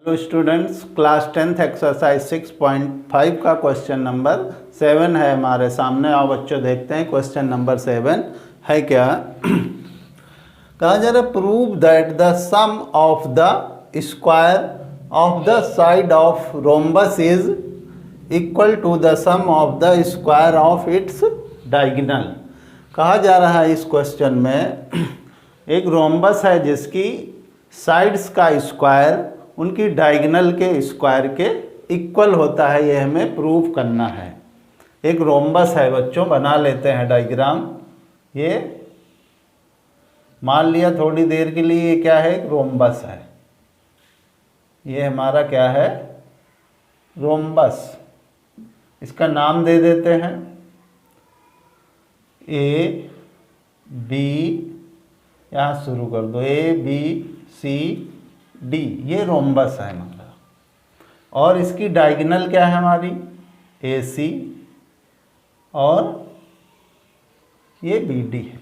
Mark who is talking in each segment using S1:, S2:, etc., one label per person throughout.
S1: Hello students, class 10th exercise 6.5 का question number 7 है हमारे सामने। आओ बच्चों देखते हैं क्वेश्चन नंबर 7 है क्या। कहा जा रहा prove that the sum of the square of the side of rhombus is equal to the sum of the square of its diagonal. कहा जा रहा है इस क्वेश्चन में एक रोम्बस है जिसकी साइड्स का स्क्वायर उनकी डायगोनल के स्क्वायर के इक्वल होता है, ये हमें प्रूव करना है। एक रोम्बस है बच्चों, बना लेते हैं डायग्राम। ये मान लिया थोड़ी देर के लिए ये क्या है, एक रोम्बस है। ये हमारा क्या है, रोम्बस। इसका नाम दे देते हैं ए बी, यहाँ शुरू कर दो, ए बी सी डी। ये रोम्बस है हमारा, और इसकी डायगोनल क्या है हमारी, ए सी, और ये बी डी है।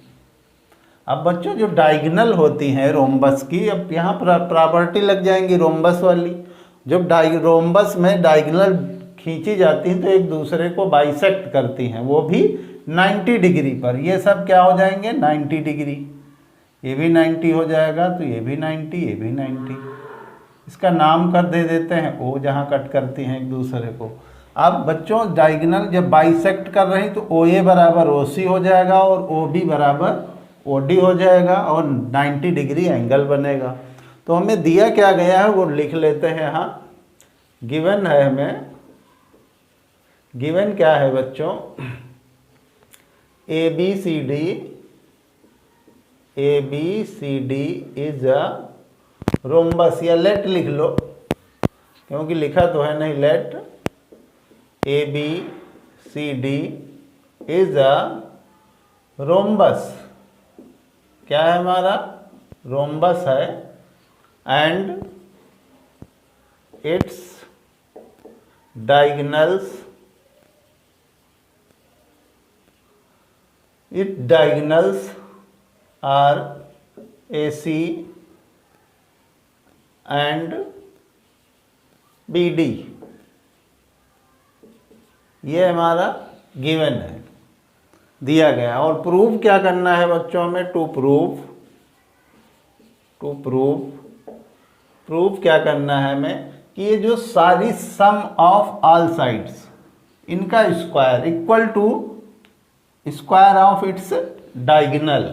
S1: अब बच्चों जो डायगोनल होती हैं रोम्बस की, अब यहाँ प्रॉपर्टी लग जाएंगी रोम्बस वाली। जब रोम्बस में डायगोनल खींची जाती हैं तो एक दूसरे को बाइसेक्ट करती हैं, वो भी 90 डिग्री पर। ये सब क्या हो जाएंगे, 90 डिग्री। ये भी 90 हो जाएगा, तो ये भी 90, ये भी 90। इसका नाम कर दे देते हैं ओ, जहाँ कट करती हैं एक दूसरे को। अब बच्चों डायगोनल जब बाइसेक्ट कर रही तो ओ ए बराबर ओ सी हो जाएगा, और ओ बी बराबर ओ डी हो जाएगा, और 90 डिग्री एंगल बनेगा। तो हमें दिया क्या गया है वो लिख लेते हैं। यहाँ गिवन है हमें, गिवन क्या है बच्चों, A B C D is a rhombus, या लेट लिख लो, क्योंकि लिखा तो है नहीं, let A B C D is a rhombus. क्या है हमारा, रोम्बस है, and its diagonals, its diagonals are AC and BD। ये हमारा गिवन है, दिया गया। और प्रूव क्या करना है बच्चों हमें, टू प्रूव क्या करना है हमें कि ये जो सारी सम ऑफ ऑल साइड्स इनका square equal to square of its diagonal.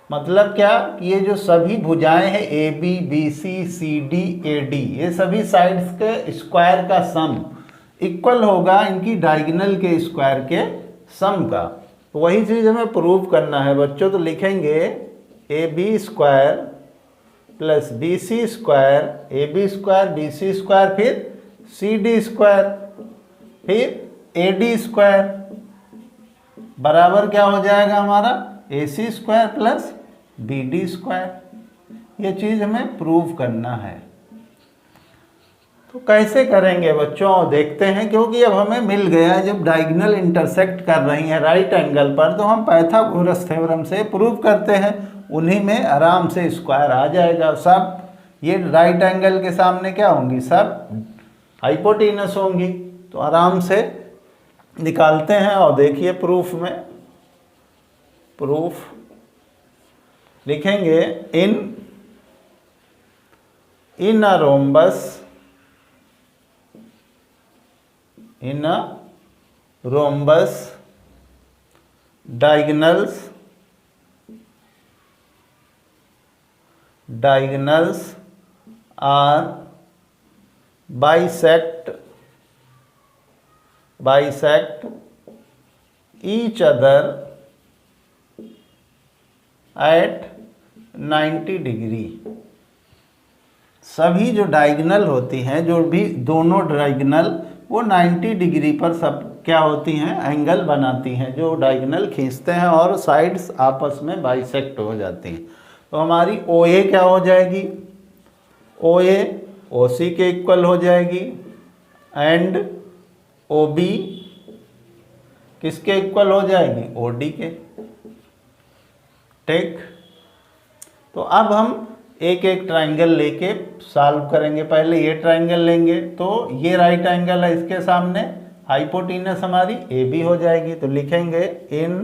S1: मतलब क्या कि ये जो सभी भुजाएं हैं A B B C C D A D, ये सभी साइड्स के स्क्वायर का सम इक्वल होगा इनकी डायगोनल के स्क्वायर के सम का। तो वही चीज़ हमें प्रूव करना है बच्चों। तो लिखेंगे A B square plus B C square, A B square B C square, फिर सी डी स्क्वायर, फिर ए डी स्क्वायर बराबर क्या हो जाएगा हमारा, A C square plus B D square. ये चीज़ हमें प्रूव करना है। तो कैसे करेंगे बच्चों, देखते हैं। क्योंकि अब हमें मिल गया है, जब डायगोनल इंटरसेक्ट कर रही हैं राइट एंगल पर, तो हम पाइथागोरस थ्योरम से प्रूव करते हैं, उन्हीं में आराम से स्क्वायर आ जाएगा। सब ये राइट एंगल के सामने क्या होंगी, सब हाइपोटेनस होंगी। तो आराम से निकालते हैं। और देखिए प्रूफ में, प्रूफ लिखेंगे in a rhombus diagonals are bisect each other at 90 degree. सभी जो डायगोनल होती हैं, जो भी दोनों डायगोनल, वो 90 डिग्री पर सब क्या होती हैं, एंगल बनाती हैं, जो डायगोनल खींचते हैं और साइड्स आपस में बाइसेक्ट हो जाती हैं। तो हमारी ओ ए क्या हो जाएगी, ओ ए ओ सी के इक्वल हो जाएगी, एंड ओ बी किसके इक्वल हो जाएगी, ओ डी के। ठीक। तो अब हम एक एक ट्राइंगल लेके सॉल्व करेंगे। पहले ये ट्राइंगल लेंगे तो ये राइट एंगल है, इसके सामने हाइपोटेनस हमारी ए बी हो जाएगी। तो लिखेंगे in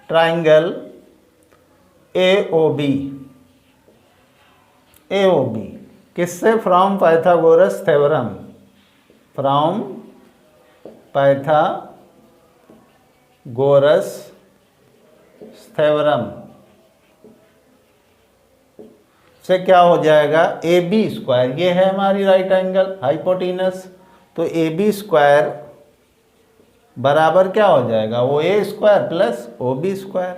S1: triangle A O B किससे? From Pythagoras theorem, from Pythagoras theorem से क्या हो जाएगा? ए बी स्क्वायर, ये है हमारी राइट एंगल हाइपोटेनस, तो ए बी स्क्वायर बराबर क्या हो जाएगा? O A square plus O B square,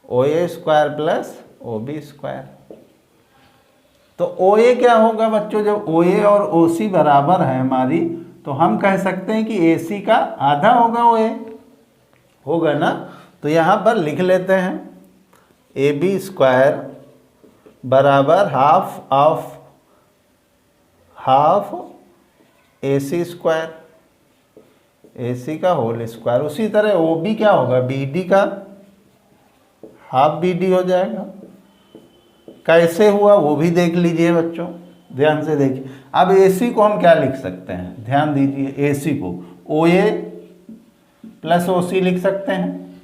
S1: O A square plus O B square. तो ओ ए क्या होगा बच्चों? जब ओ ए और ओ सी बराबर है हमारी, तो हम कह सकते हैं कि ए सी का आधा होगा ओ ए, होगा ना। तो यहाँ पर लिख लेते हैं ए बी स्क्वायर बराबर half A C square, A C का होल स्क्वायर। उसी तरह ओ बी क्या होगा? बी डी का हाफ बी डी हो जाएगा। कैसे हुआ वो भी देख लीजिए बच्चों, ध्यान से देखिए। अब ए सी को हम क्या लिख सकते हैं? ध्यान दीजिए, ए सी को ओ ए प्लस ओ सी लिख सकते हैं।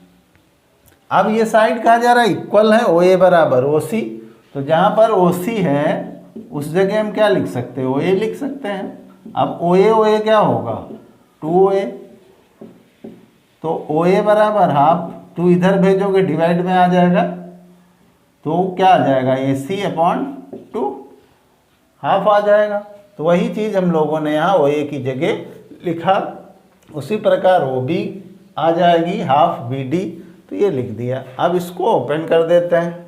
S1: अब ये साइड कहा जा रहा है? इक्वल है, ओ ए बराबर ओ सी। तो जहाँ पर ओ सी है उस जगह हम क्या लिख सकते हैं? ओ ए लिख सकते हैं। अब ओ ए क्या होगा? 2 ओ, तो ओ ए बराबर हाफ, 2 इधर भेजोगे डिवाइड में आ जाएगा, तो क्या आ जाएगा? ए सी अपॉन 2 हाफ आ जाएगा। तो वही चीज़ हम लोगों ने यहाँ ओ ए की जगह लिखा, उसी प्रकार ओ बी आ जाएगी हाफ बी डी, तो ये लिख दिया। अब इसको ओपन कर देते हैं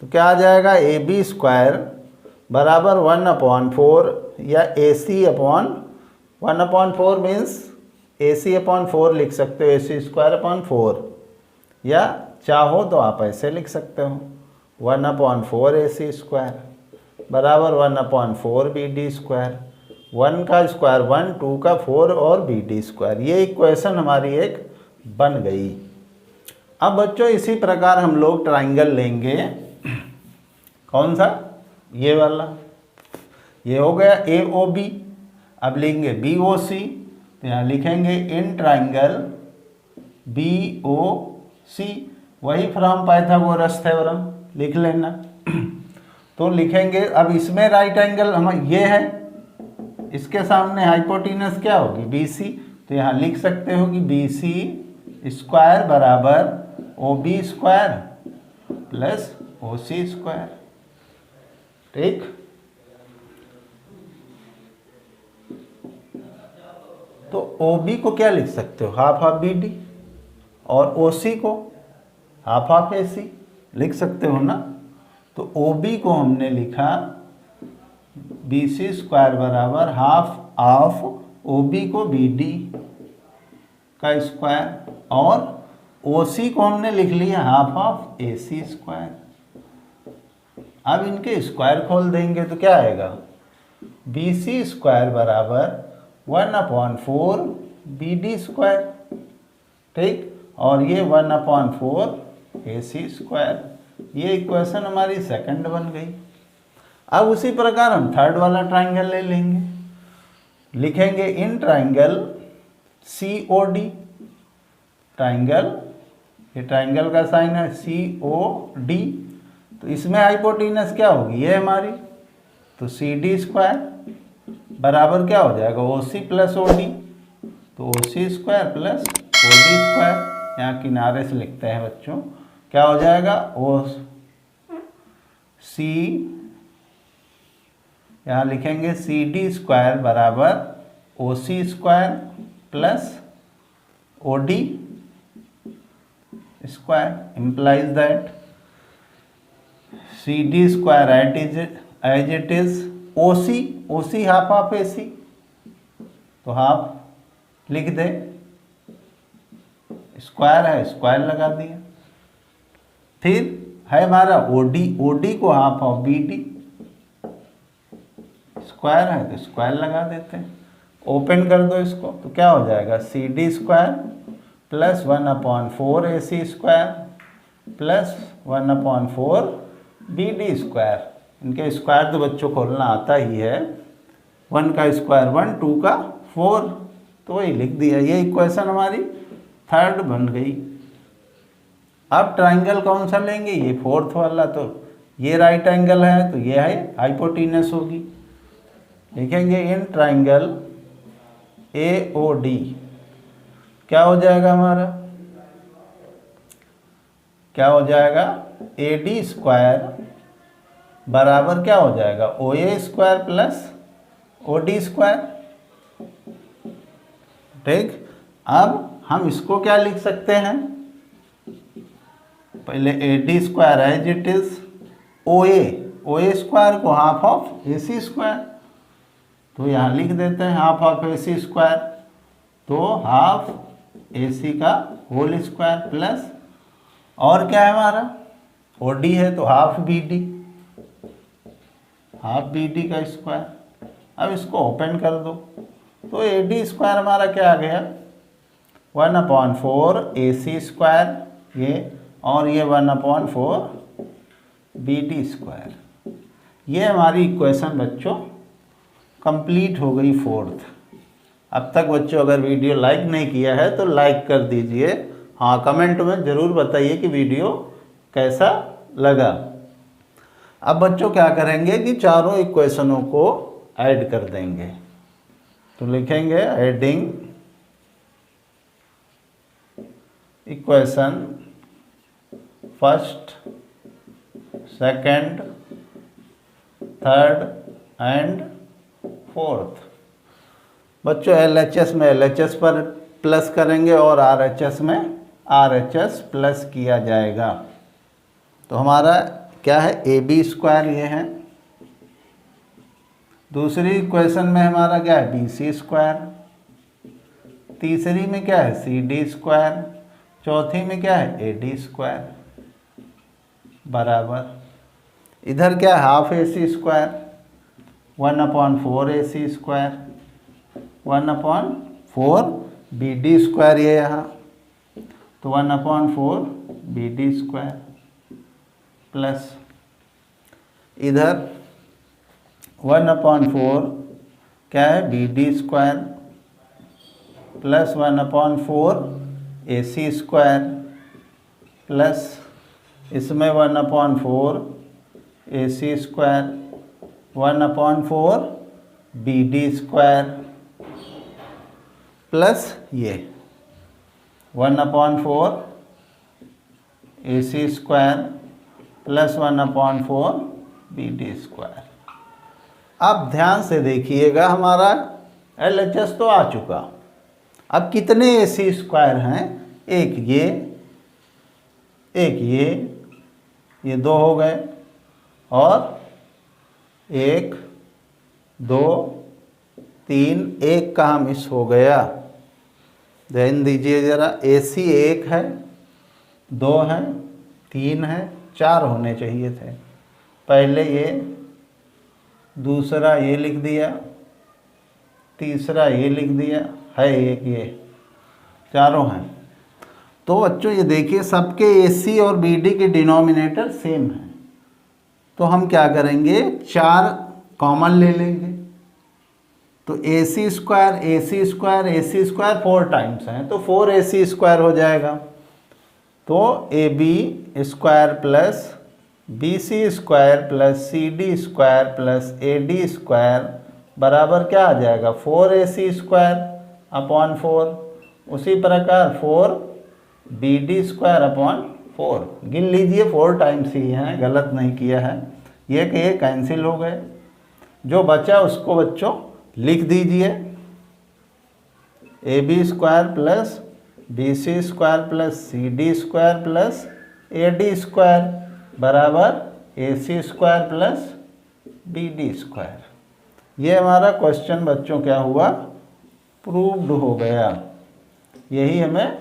S1: तो क्या आ जाएगा? ए बी स्क्वायर बराबर 1/4 या ए सी अपॉन 1/4 मीन्स ए सी अपॉन 4 लिख सकते हो, ए सी स्क्वायर अपॉन 4, या चाहो तो आप ऐसे लिख सकते हो 1/4 ए सी स्क्वायर बराबर 1/4 बी डी स्क्वायर। 1 का स्क्वायर 1, 2 का 4 और बी डी स्क्वायर। ये इक्वेशन हमारी एक बन गई। अब बच्चों इसी प्रकार हम लोग ट्राइंगल लेंगे, कौन सा? ये वाला, ये हो गया ए ओ बी। अब लेंगे बी ओ सी, तो यहाँ लिखेंगे इन ट्राइंगल बी ओ सी, वही फ्रॉम पाइथागोरस थ्योरम लिख लेना। तो लिखेंगे, अब इसमें राइट एंगल हम ये है, इसके सामने हाइपोटेनस क्या होगी? B C. तो यहाँ लिख सकते हो कि बी सी स्क्वायर बराबर O B square plus O C square, ठीक। तो ओ बी को क्या लिख सकते हो? हाफ बी डी, और ओ सी को हाफ ए सी लिख सकते हो ना। तो ओ बी को हमने लिखा बी सी स्क्वायर बराबर हाफ ऑफ ओ बी को बी डी का स्क्वायर, और ओ सी को हमने लिख लिया half of A C square. अब इनके स्क्वायर खोल देंगे तो क्या आएगा? बी सी स्क्वायर बराबर 1/4 बी डी स्क्वायर, ठीक, और ये 1/4 ए सी स्क्वायर। ये इक्वेशन हमारी सेकंड बन गई। अब उसी प्रकार हम थर्ड वाला ट्राइंगल ले लेंगे, लिखेंगे in triangle C O D, triangle, ये ट्राइंगल का साइन है सी ओ डी। तो इसमें हाइपोटेनस क्या होगी? ये हमारी, तो सी डी स्क्वायर बराबर क्या हो जाएगा? ओ सी प्लस ओ डी, तो O C square plus O D square. यहाँ किनारे से लिखते हैं बच्चों, क्या हो जाएगा? ओ सी, यहाँ लिखेंगे सी डी स्क्वायर बराबर O C square plus O D square, implies that C D square as it is O C half of A C, तो हाफ लिख दे, स्क्वायर है स्क्वायर लगा दिया। फिर है हमारा ओडी को half of B D, square है तो स्क्वायर लगा देते हैं। ओपन कर दो इसको, तो क्या हो जाएगा? C D square plus 1/4 A C square plus 1/4 B D square. इनके स्क्वायर तो बच्चों खोलना आता ही है, 1 का स्क्वायर 1, 2 का 4, तो वही लिख दिया। ये इक्वेशन हमारी थर्ड बन गई। अब ट्राइंगल कौन सा लेंगे, ये फोर्थ वाला, तो ये राइट एंगल है तो ये है हाइपोटेनस होगी। लिखेंगे in triangle A O D क्या हो जाएगा हमारा, क्या हो जाएगा, ए डी स्क्वायर बराबर क्या हो जाएगा, O A square plus O D square. ठीक, अब हम इसको क्या लिख सकते हैं, पहले A D square as it is O A square को half of A C square, तो यहाँ लिख देते हैं half of A C square, तो हाफ ए सी का होल स्क्वायर प्लस, और क्या है हमारा ओ डी है तो half B D, half B D का स्क्वायर। अब इसको ओपन कर दो, तो ए डी स्क्वायर हमारा क्या आ गया, 1/4 ए सी स्क्वायर ये, और ये 1/4 बी डी स्क्वायर। ये हमारी इक्वेशन बच्चों कंप्लीट हो गई फोर्थ। अब तक बच्चों अगर वीडियो लाइक नहीं किया है तो लाइक कर दीजिए, हाँ कमेंट में ज़रूर बताइए कि वीडियो कैसा लगा। अब बच्चों क्या करेंगे कि चारों इक्वेशनों को ऐड कर देंगे, तो लिखेंगे adding equation first, second, third and fourth. बच्चों LHS में LHS पर प्लस करेंगे और RHS में RHS प्लस किया जाएगा। तो हमारा क्या है, ए बी स्क्वायर ये है, दूसरी इक्वेशन में हमारा क्या है, बी सी स्क्वायर, तीसरी में क्या है, सी डी स्क्वायर, चौथी में क्या है, ए डी स्क्वायर बराबर, इधर क्या है, half A C square, 1/4 A C square, 1/4 B D square ये यहाँ, तो 1/4 बी डी स्क्वायर प्लस इधर 1/4 क्या है, B D square plus 1/4 A C square plus इसमें 1/4 A C square, 1/4 B D square plus ये 1/4 A C square plus 1/4 B D square. अब ध्यान से देखिएगा, हमारा LHS तो आ चुका। अब कितने ए सी स्क्वायर हैं, एक ये 2 हो गए, और 1 2 3, एक कहाँ मिस हो गया, ध्यान दीजिए ज़रा, ए सी 1 है, 2 है, 3 है, 4 होने चाहिए थे, पहले ये, दूसरा ये लिख दिया, तीसरा ये लिख दिया, है एक ये, चारों हैं। तो बच्चों ये देखिए सबके AC और BD के डिनोमिनेटर सेम है, तो हम क्या करेंगे, 4 कॉमन ले लेंगे, तो AC square AC square AC square 4 times हैं, तो 4 AC स्क्वायर हो जाएगा, तो AB square plus BC square plus CD square plus AD square बराबर क्या आ जाएगा, 4AC स्क्वायर अपॉन 4, उसी प्रकार 4 BD स्क्वायर अपॉन 4, गिन लीजिए 4 टाइम्स ही हैं, गलत नहीं किया है, ये कि ये कैंसिल हो गए, जो बचा उसको बच्चों लिख दीजिए, AB square plus BC square plus CD square plus AD square बराबर AC square plus BD square. ये हमारा क्वेश्चन बच्चों क्या हुआ, प्रूव्ड हो गया, यही हमें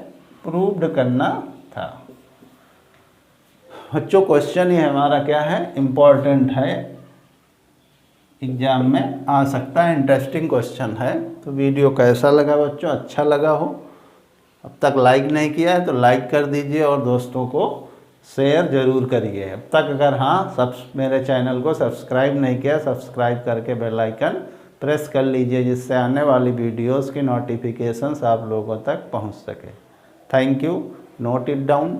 S1: प्रूव्ड करना था। बच्चों क्वेश्चन ये हमारा क्या है, इम्पॉर्टेंट है, एग्ज़ाम में आ सकता है, इंटरेस्टिंग क्वेश्चन है। तो वीडियो कैसा लगा बच्चों, अच्छा लगा हो, अब तक लाइक नहीं किया है तो लाइक कर दीजिए और दोस्तों को शेयर ज़रूर करिए। अब तक अगर हाँ मेरे चैनल को सब्सक्राइब नहीं किया, सब्सक्राइब करके बेल आइकन प्रेस कर लीजिए, जिससे आने वाली वीडियोस की नोटिफिकेशंस आप लोगों तक पहुंच सके। Thank you. Note it down.